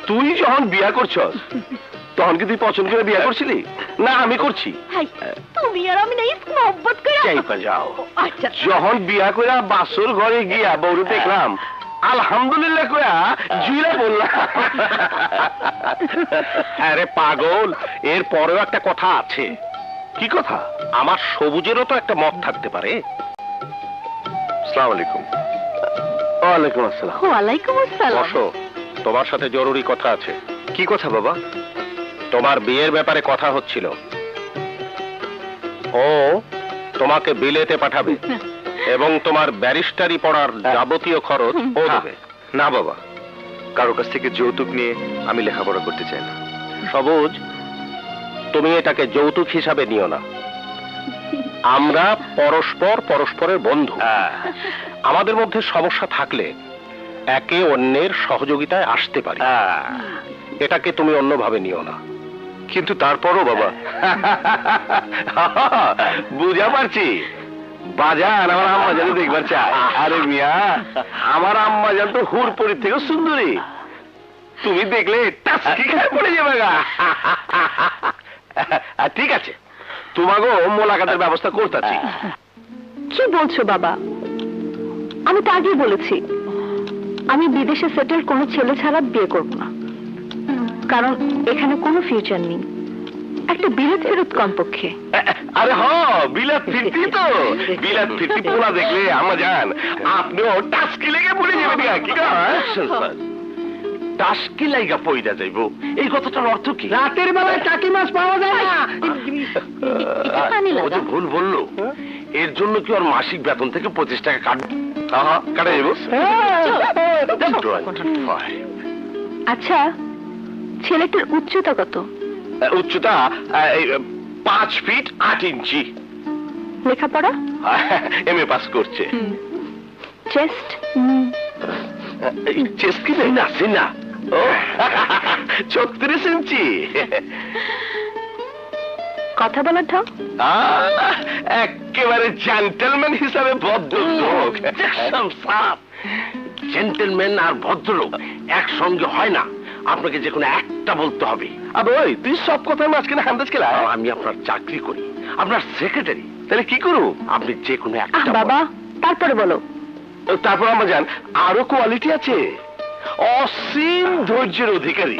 তুই যখন বিয়া করছস তখন কি তুই পছন্দ করে বিয়া করছিলি না আমি করছি? তুমি আর আমি নাই মহব্বত করে চাইপা যাও। আচ্ছা যখন বিয়া কইরা বাসর ঘরে গিয়া বউরে দেখলাম আলহামদুলিল্লাহ কইয়া জুইলা বললাম। আরে পাগল, এর পরেও একটা কথা আছে। কি কথা? আমার সবুজেরও তো একটা মত থাকতে পারে। আসসালামু আলাইকুম। ওয়ালাইকুম আসসালাম। ওয়ালাইকুম আসসালাম। বসো, তোমার সাথে জরুরি কথা আছে। কি কথা বাবা? তোমার বিয়ের ব্যাপারে কথা হচ্ছিল। ও তোমাকে বিলেতে পাঠাবে এবং তোমার ব্যারিস্টারি পড়ার যাবতীয় খরচ ও দেবে। না বাবা, কারো কাছ থেকে যৌতুক নিয়ে আমি লেখাপড়া করতে চাই না। সবুজ, তুমি এটাকে যৌতুক হিসাবে নিও না। আমরা পরস্পরের বন্ধু। আমাদের মধ্যে সমস্যা থাকলে একে অন্যের সহযোগিতায় আসতে পারি। এটাকে তুমি অন্যভাবে নিও না। কিন্তু তারপরও বাবা। বুঝা পারছি, বাজান আমার আম্মা জান দেখবার চাই। আরে মিয়া, আমার আম্মা জান তো হুরপুরি থেকে সুন্দরী। তুমি দেখলে টাস্কি খায় পড়ে যাবে গা। ঠিক আছে, তোমাকে মোলাকাতের ব্যবস্থা করতেছি। কি বলছো বাবা? আমি তো আগেই বলেছি আমি বিদেশে সেটেল কোনো ছেলে ছাড়া বিয়ে করব না, কারণ এখানে কোনো ফিউচার নেই। একটা বিলেত ফেরত কমপক্ষে। আরে হ, বিলাত ফিরতি তো। বিলাত ফিরতি পোলা দেখলে আম্মা জান আপনিও টাস্কি লেগে পড়ে যাবেন। কি টাস্কি লাইগা পইরা যাইব, এই কথাটার অর্থ কি? রাতের বেলায় টাকি মাছ পাওয়া যায় না। ও যে ভুল বললো, এর জন্য কি ওর মাসিক বেতন থেকে 25 টাকা কাটবে? কাটা যাবো। আচ্ছা, ছেলেটার উচ্চতা কত? উচ্চতা 5 ফিট 8 ইঞ্চি। লেখাপড়া? এমএ পাস করছে। চেস্ট? চেস্ট কি না? 36 ইঞ্চি। কথা বলার ঢং? একেবারে জেন্টলম্যান হিসাবে ভদ্রলোক। জেন্টলম্যান আর ভদ্রলোক একসঙ্গে হয় না, আপনাকে যে কোনো একটা বলতে হবে। আবে ওই, তুই সব কথার মাঝখানে হান্দাজ খেলা। আমি আপনার চাকরি করি, আপনার সেক্রেটারি। তাহলে কি করব? আপনি যে কোনো একটা। বাবা, তারপরে বলো। তারপর আমরা জান আরো কোয়ালিটি আছে। অসীম ধৈর্যের অধিকারী।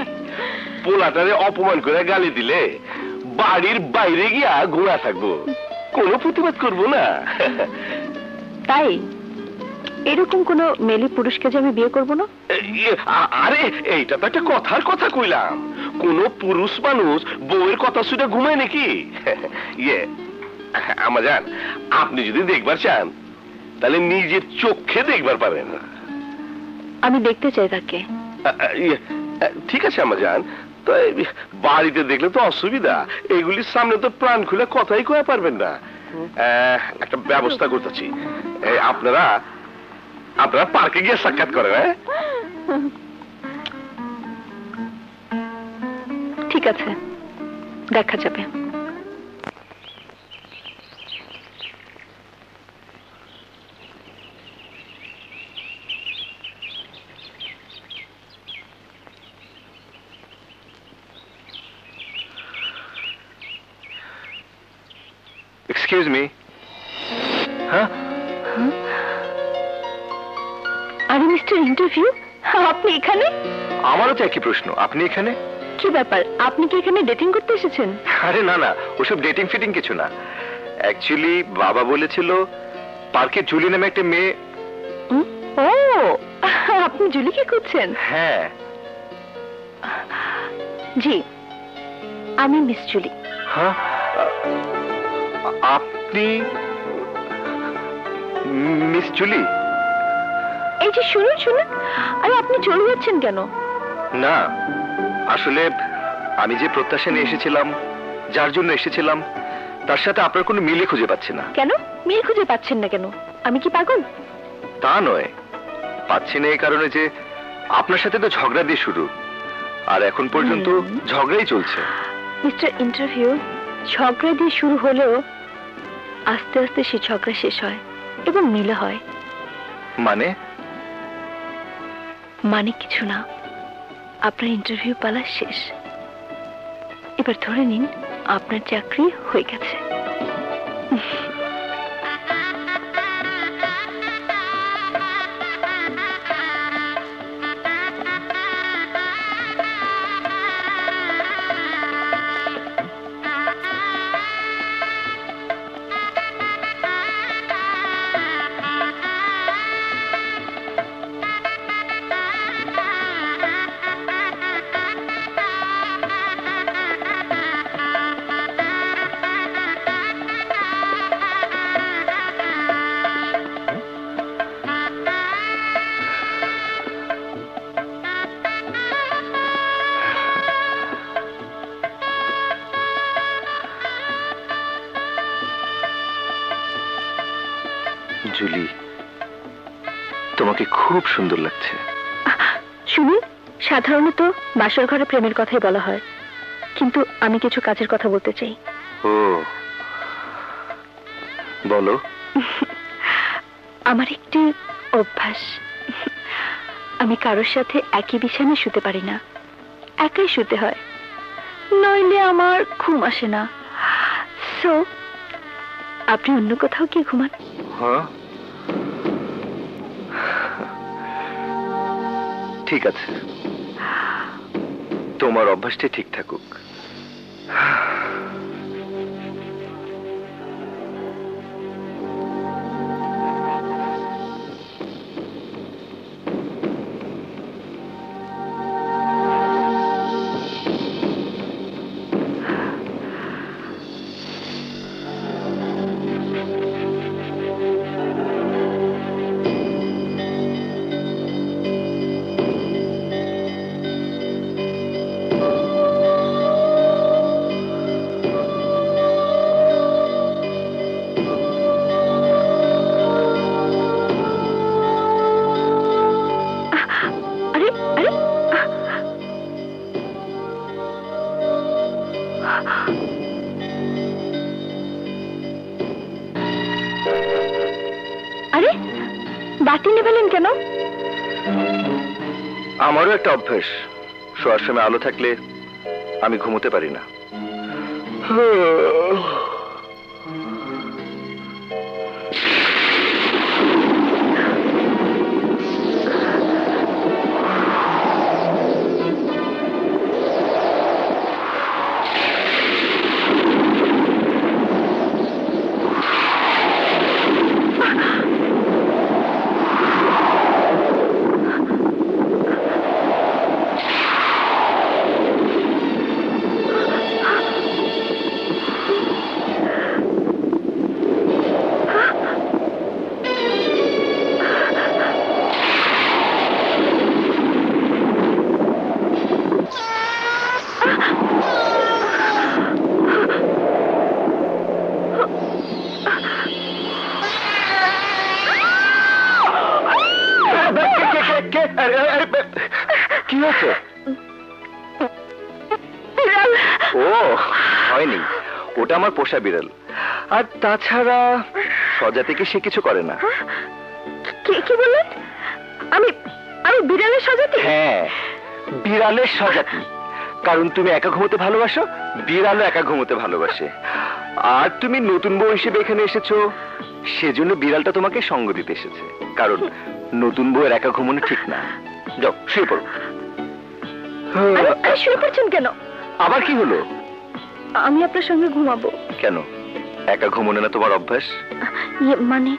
পোলাটারে অপমান করে গালি দিলে বাড়ির বাইরে গিয়া ঘোরা থাকবো, কোনো প্রতিবাদ করবো না। তাই এরকম কোন মেলে পুরুষকে যে আমি বিয়ে করব না? আরে এইটা তো একটা কথার কথা কইলাম। কোন পুরুষ মানুষ বউয়ের কথা শুনে ঘুমায় নাকি? আমা জান, আপনি যদি দেখবার চান তাহলে নিজের চোখে দেখবার পারেন। আমি দেখতে চাই তাকে। ঠিক আছে আমা জান, তো বাড়িতে দেখলে তো অসুবিধা। এগুলির সামনে তো প্রাণ খুলে কথাই কয়ে পারবেন না। একটা ব্যবস্থা করতেছি, আপনারা পার্কে গিয়ে সাক্ষাৎ করেন। ঠিক আছে, দেখা যাবে। Excuse me. হ্যাঁ, আরে মিস্টার ইন্টারভিউ, আপনি এখানে? আমারও তো একই প্রশ্ন, আপনি এখানে? কি ব্যাপার, আপনি কি এখানে ডেটিং করতে এসেছেন? আরে না না, ওসব ডেটিং ফিটিং কিছু না। অ্যাকচুয়ালি বাবা বলেছিল পার্কে জুলি নামে একটা মেয়ে। ও, আপনি জুলিকে খুঁজছেন? হ্যাঁ। জি, আমি মিস জুলি। হ্যাঁ, আপনি মিস জুলি? এই যে শুনুন শুনুন, আরে আপনি চলে যাচ্ছেন কেন? না, আসলে আমি যে প্রত্যাশা নিয়ে এসেছিলাম, যার জন্য এসেছিলাম, তার সাথে আপনার কোনো মিলই খুঁজে পাচ্ছি না। কেন মিল খুঁজে পাচ্ছেন না কেন? আমি কি পাগল? তা নয়, পাচ্ছি না এই কারণে যে আপনার সাথে তো ঝগড়া দিয়ে শুরু, আর এখন পর্যন্ত ঝগড়াই চলছে। মিস্টার ইন্টারভিউ, ঝগড়া দিয়ে শুরু হলেও আস্তে আস্তে সে ঝগড়া শেষ হয় এবং মিল হয়। মানে? মানে কিছু না, আপনার ইন্টারভিউ পালা শেষ। এবার ধরে নিন আপনার চাকরি হয়ে গেছে। জুলি, তোমাকে খুব সুন্দর লাগছে। শুনুন, সাধারণত বাসর ঘরে প্রেমের কথাই বলা হয়, কিন্তু আমি কিছু কাজের কথা বলতে চাই। ও, বলো। আমার একটি অভ্যাস, আমি কারোর সাথে একই বিছানায় শুতে পারি না, একাই শুতে হয়, নইলে আমার ঘুম আসে না। সো আপনি অন্য কোথাও কি ঘুমান? হ্যাঁ, ঠিক আছে, তোমার অভ্যাসটা ঠিক থাকুক। আরে আরে, আরে বাতি নেবেলেন কেন? আমারও একটা অভ্যাস, শোয়ার সময় আলো থাকলে আমি ঘুমোতে পারি না। কি হয়েছে? ও, হয়নি, ওটা আমার পোষা বিড়াল। আর তাছাড়া সজাতিকে সে কিছু করে না। কি বললেন? আমি আমি বিড়ালের সাজাতে? হ্যাঁ, বিড়ালের সজাতি। কারণ তুমি একা ঘুমোতে ভালোবাসো, বিড়ালও একা ঘুমোতে ভালোবাসে। আর তুমি নতুন বউ হিসেবে এখানে এসেছো, সেজন্য বিড়ালটা তোমাকে সঙ্গ দিতে এসেছে। কারণ নতুন বউয়ের একা ঘুমানো ঠিক না। যাও শুয়ে পড়ো। আরে শুয়ে পড়ছেন কেন? আবার কি হলো? আমি আপনার সঙ্গে ঘুমাবো। কেন, একা ঘুমোনো না তোমার অভ্যাস? মানে